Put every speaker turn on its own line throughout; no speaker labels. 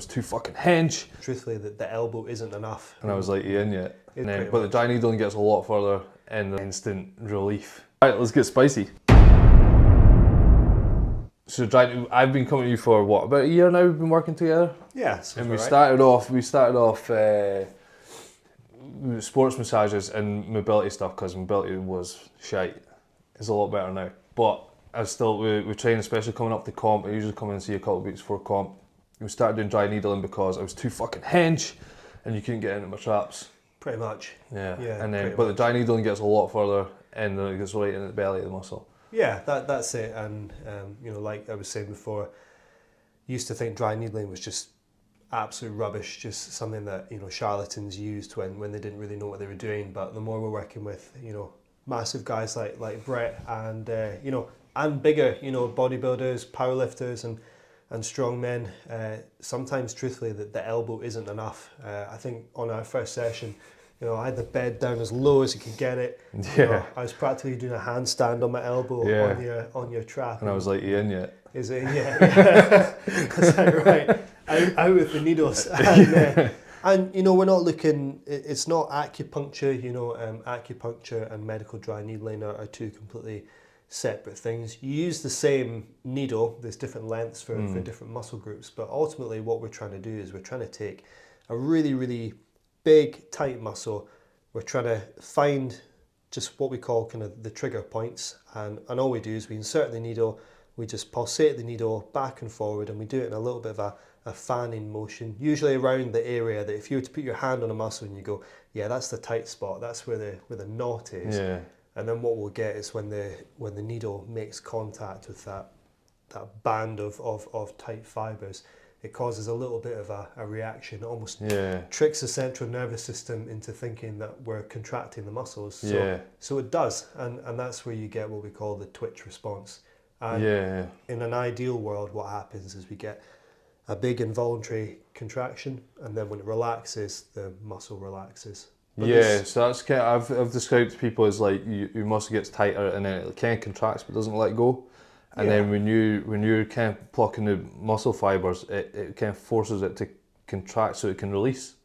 was too fucking hench.
Truthfully, the elbow isn't enough.
And I was like, you in yet?
It's
But
pretty
the
much.
dry needling gets a lot further in the instant relief. Right, let's get spicy. So I've been coming to you for what, about a year now we've been working together?
Yeah,
And we started off sports massages and mobility stuff, because mobility was shite. It's a lot better now. But we train, especially coming up to comp. I usually come in and see you a couple of weeks before comp. We started doing dry needling because I was too fucking hench and you couldn't get into my traps.
Pretty much.
Yeah.
Yeah,
And then,
pretty
but the
much.
dry needling gets a lot further in, and it gets right into the belly of the muscle.
Yeah, that's it. And like I was saying before, used to think dry needling was just absolute rubbish, just something that charlatans used when they didn't really know what they were doing. But the more we're working with massive guys like Brett and and bigger bodybuilders, powerlifters, and strong men, sometimes truthfully the elbow isn't enough. I think on our first session, I had the bed down as low as you could get it.
Yeah.
I was practically doing a handstand on my elbow on your trap.
And I was like, you in yet?
Is it? Yeah. Is that right? Out with the needles. And we're not looking. It's not acupuncture. Acupuncture and medical dry needling are two completely separate things. You use the same needle. There's different lengths for different muscle groups, but ultimately what we're trying to do is we're trying to take a really, really big, tight muscle. We're trying to find just what we call kind of the trigger points, and all we do is we insert the needle, we just pulsate the needle back and forward, and we do it in a little bit of a fanning motion, usually around the area that if you were to put your hand on a muscle and you go, yeah, that's the tight spot, that's where the knot is.
Yeah.
And then what we'll get is when the needle makes contact with that band of tight fibers, it causes a little bit of a reaction. It almost tricks the central nervous system into thinking that we're contracting the muscles. So it does, and that's where you get what we call the twitch response. And in an ideal world, what happens is we get a big involuntary contraction, and then when it relaxes, the muscle relaxes. But
so that's kind of, I've described to people as like your muscle gets tighter and then it kind of contracts but doesn't let go. And then when you're kind of plucking the muscle fibers, it kind of forces it to contract so it can release.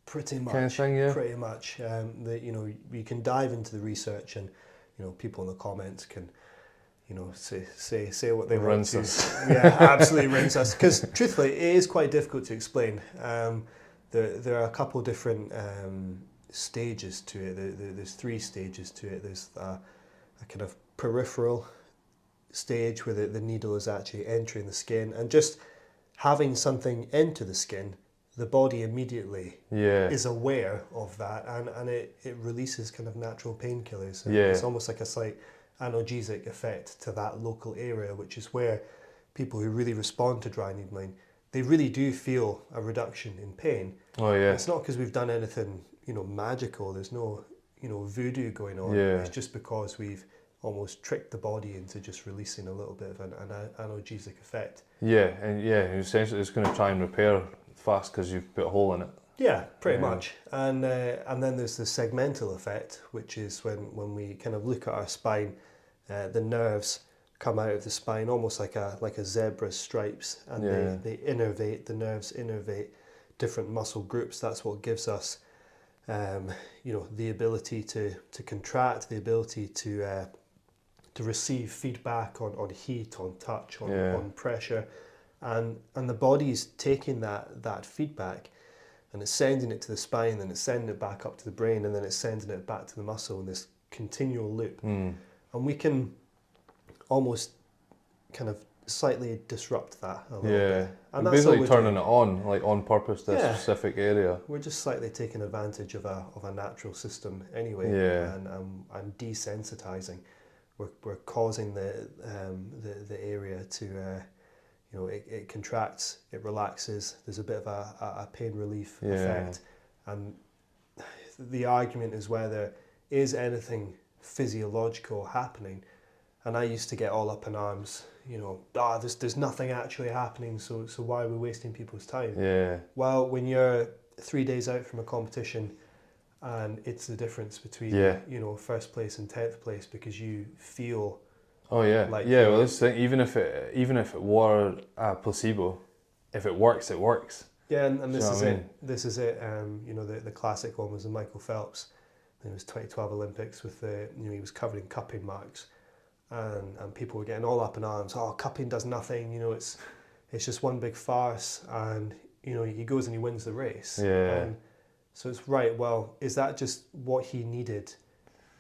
Pretty much.
Kind of thing, yeah.
Pretty much. You can dive into the research, and people in the comments can say what they want to. Yeah, absolutely rinse us. Because truthfully, it is quite difficult to explain. There are a couple different stages to it. There's 3 stages to it. There's a kind of peripheral stage where the needle is actually entering the skin, and just having something enter the skin, the body immediately is aware of that, and it releases kind of natural painkillers. It's almost like a slight analgesic effect to that local area, which is where people who really respond to dry needling, they really do feel a reduction in pain. It's not because we've done anything magical. There's no voodoo going on. It's just because we've almost tricked the body into just releasing a little bit of an analgesic effect.
And essentially it's going to try and repair fast because you've put a hole in it.
Yeah, pretty much. And then there's the segmental effect, which is when we kind of look at our spine, the nerves come out of the spine almost like a zebra's stripes, and they innervate, the nerves innervate different muscle groups. That's what gives us the ability to contract, the ability to receive feedback on heat, on touch, on pressure, and the body's taking that feedback and it's sending it to the spine, then it's sending it back up to the brain, and then it's sending it back to the muscle in this continual loop. And we can almost kind of slightly disrupt that a little bit. And
that's basically turning it on, like on purpose, this specific area.
We're just slightly taking advantage of a natural system anyway, and desensitizing. We're causing the area to it contracts, it relaxes. There's a bit of a pain relief effect, and the argument is whether is anything physiological happening. And I used to get all up in arms, there's nothing actually happening, so why are we wasting people's time? Well, when you're 3 days out from a competition, and it's the difference between first place and 10th place, because you feel
well, this thing, even if it were a placebo, if it works, it works.
Yeah, and this
You know
is
what I
it.
mean?
This is it. You know, the classic one was the Michael Phelps. It was 2012 Olympics with the, you know, he was covered in cupping marks, and people were getting all up in arms. Oh, cupping does nothing. You know, it's just one big farce. And you know, he goes and he wins the race.
Yeah.
And so it's right. Well, is that just what he needed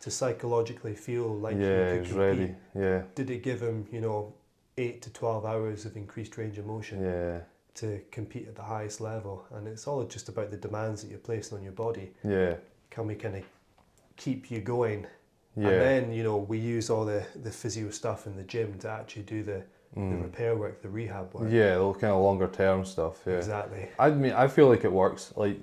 to psychologically feel like he
Yeah,
could
he was
compete?
ready. Yeah.
Did it give him, you know, 8 to 12 hours of increased range of motion
Yeah.
to compete at the highest level? And it's all just about the demands that you're placing on your body.
Yeah.
Can we kind of keep you going?
Yeah.
And then, you know, we use all the physio stuff in the gym to actually do the repair work, the rehab work.
Yeah, the kind of longer term stuff. Yeah.
Exactly.
I mean, I feel like it works. Like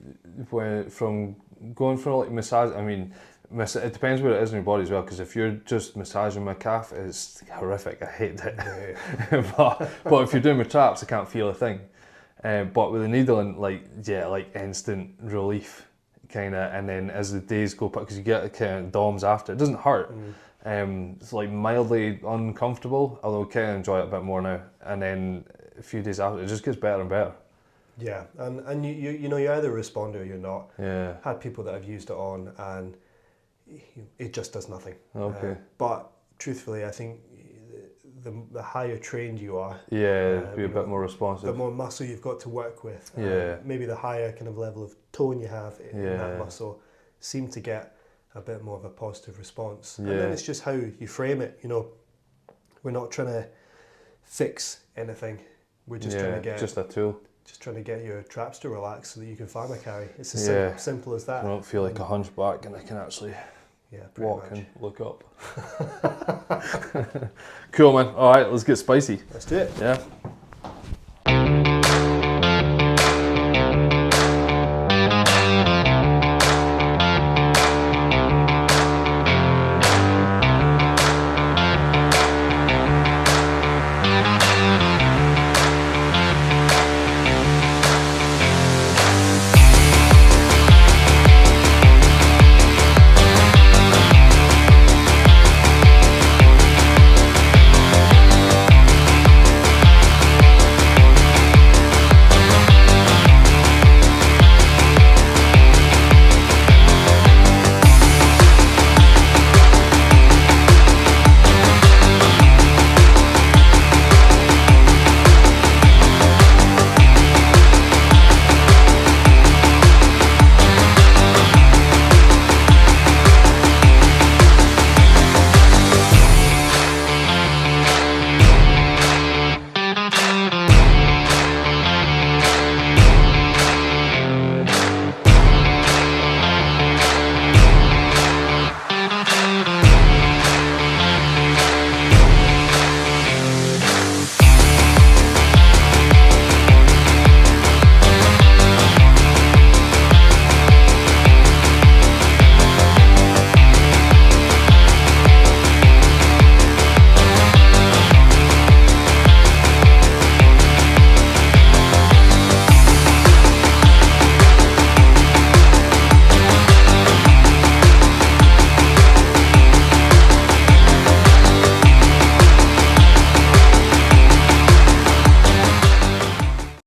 from going for like massage. I mean, it depends where it is in your body as well. Because if you're just massaging my calf, it's horrific. I hate it.
Yeah.
but if you're doing my traps, I can't feel a thing. But with the needle and like instant relief, kind of. And then as the days go by, because you get kind of DOMs after, it doesn't hurt. It's like mildly uncomfortable, although I kind of enjoy it a bit more now. And then a few days after, it just gets better and better.
Yeah, and you know, you're either a responder or you're not.
Yeah.
Had people that have used it on and it just does nothing.
Okay.
But truthfully, I think the higher trained you are,
Yeah, be a
you
bit
know,
more responsive.
the more muscle you've got to work with.
Yeah.
Maybe the higher kind of level of tone you have in
Yeah.
that muscle seem to get a bit more of a positive response.
Yeah.
And then it's just how you frame it. You know, we're not trying to fix anything. We're just trying to get
just a tool.
just trying to get your traps to relax so that you can pharma carry. It's as
Yeah.
simple as that.
I don't feel like a hunchback and I can actually
Yeah, pretty
walk
much.
and look up. Cool, man. All right, let's get spicy.
Let's do it.
Yeah.